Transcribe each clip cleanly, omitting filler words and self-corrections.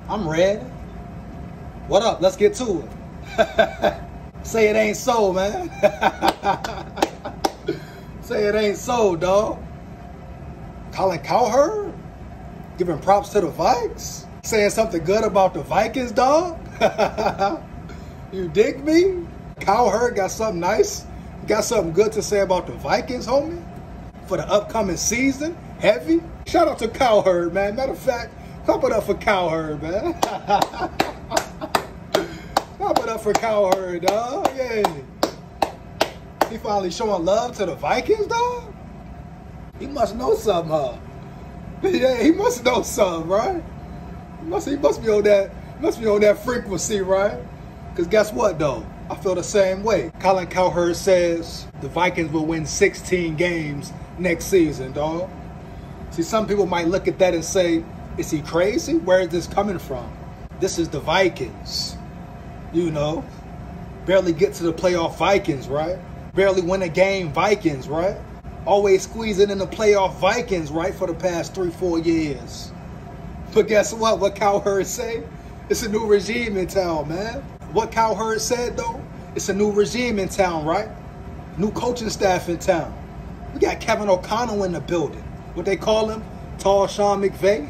I'm ready. What up? Let's get to it. Say it ain't so, man. Say it ain't so, dog. Colin Cowherd giving props to the Vikes. Saying something good about the Vikings, dog. You dig me? Cowherd got something nice. Got something good to say about the Vikings, homie? For the upcoming season? Heavy? Shout out to Cowherd, man. Matter of fact, pump it up for Cowherd, man. Pump it up for Cowherd, dog. Yeah. He finally showing love to the Vikings, dog? He must know something, huh? Yeah, he must know something, right? He must be on that frequency, right? Because guess what, though? I feel the same way. Colin Cowherd says the Vikings will win 16 games next season, dog. See, some people might look at that and say, is he crazy? Where is this coming from? This is the Vikings. You know, barely get to the playoff Vikings, right? Barely win a game Vikings, right? Always squeezing in the playoff Vikings, right, for the past 3-4 years. But guess what? What Cowherd say? It's a new regime in town, man. What Cowherd said, though, it's a new regime in town, right? New coaching staff in town. We got Kevin O'Connell in the building. What they call him? Tall Sean McVay.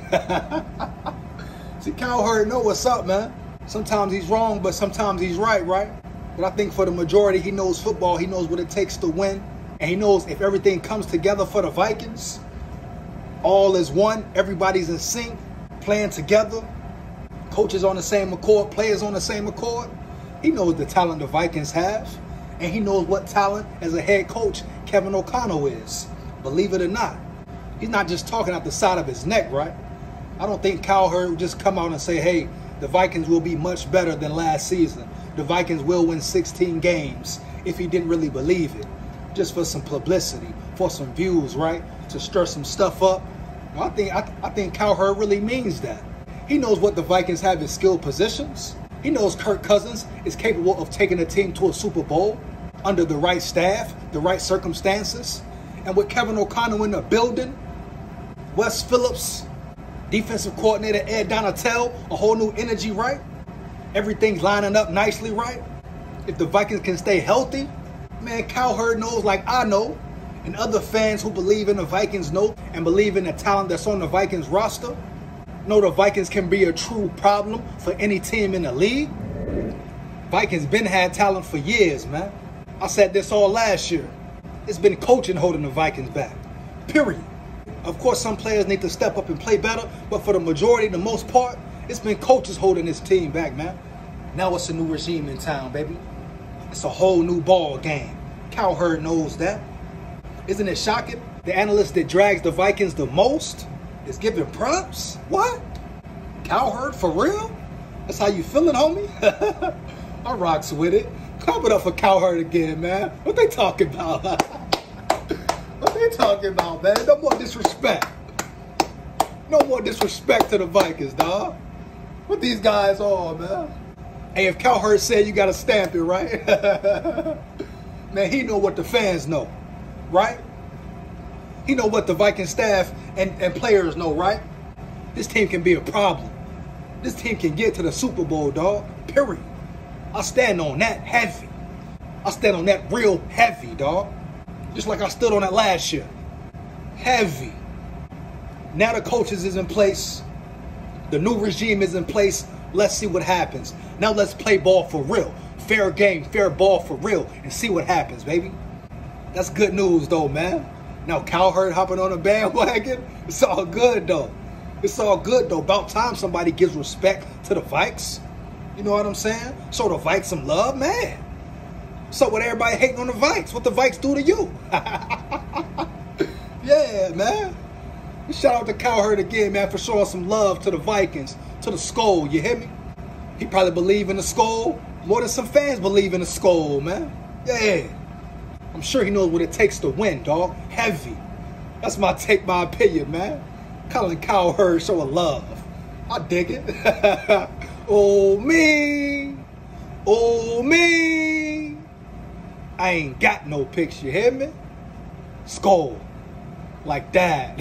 See, Cowherd know what's up, man. Sometimes he's wrong, but sometimes he's right? But I think for the majority, he knows football. He knows what it takes to win. And he knows if everything comes together for the Vikings, all is one, everybody's in sync, playing together, coaches on the same accord, players on the same accord. He knows the talent the Vikings have, and he knows what talent as a head coach Kevin O'Connell is. Believe it or not, he's not just talking out the side of his neck, right? I don't think Cowherd would just come out and say, hey, the Vikings will be much better than last season. The Vikings will win 16 games if he didn't really believe it. Just for some publicity, for some views, right? To stir some stuff up. I think Cowherd really means that. He knows what the Vikings have in skilled positions. He knows Kirk Cousins is capable of taking a team to a Super Bowl under the right staff, the right circumstances. And with Kevin O'Connell in the building, Wes Phillips, defensive coordinator Ed Donatel, a whole new energy, right? Everything's lining up nicely, right? If the Vikings can stay healthy, man, Cowherd knows like I know, and other fans who believe in the Vikings know, and believe in the talent that's on the Vikings roster, know the Vikings can be a true problem for any team in the league. Vikings been had talent for years, man. I said this all last year. It's been coaching holding the Vikings back, period. Of course, some players need to step up and play better, but for the majority, the most part, it's been coaches holding this team back, man. Now it's a new regime in town, baby. It's a whole new ball game. Cowherd knows that. Isn't it shocking? The analyst that drags the Vikings the most is giving props? What? Cowherd for real? That's how you feeling, homie? I rocks with it. Clap it up for Cowherd again, man. What they talking about? What they talking about, man? No more disrespect. No more disrespect to the Vikings, dog. What these guys are, man? Hey, if Cowherd said you got to stamp it, right? Man, he know what the fans know, right? He know what the Viking staff and players know, right? This team can be a problem. This team can get to the Super Bowl, dog, period. I stand on that heavy. I stand on that real heavy, dog. Just like I stood on that last year. Heavy. Now the coaches is in place. The new regime is in place. Let's see what happens. Now let's play ball for real. Fair game, fair ball for real. And see what happens, baby. That's good news, though, man. Now Cowherd hopping on a bandwagon. It's all good, though. It's all good, though. About time somebody gives respect to the Vikes. You know what I'm saying? Show the Vikes some love, man. So with everybody hating on the Vikes, what the Vikes do to you? Yeah, man. Shout out to Cowherd again, man, for showing some love to the Vikings, to the SKOL, you hear me? He probably believe in the SKOL more than some fans believe in the SKOL, man. Yeah. I'm sure he knows what it takes to win, dog. Heavy. That's my opinion, man. Colin Cowherd showing love. I dig it. Oh, me. Oh, me. I ain't got no picture, you hear me? SKOL. Like that.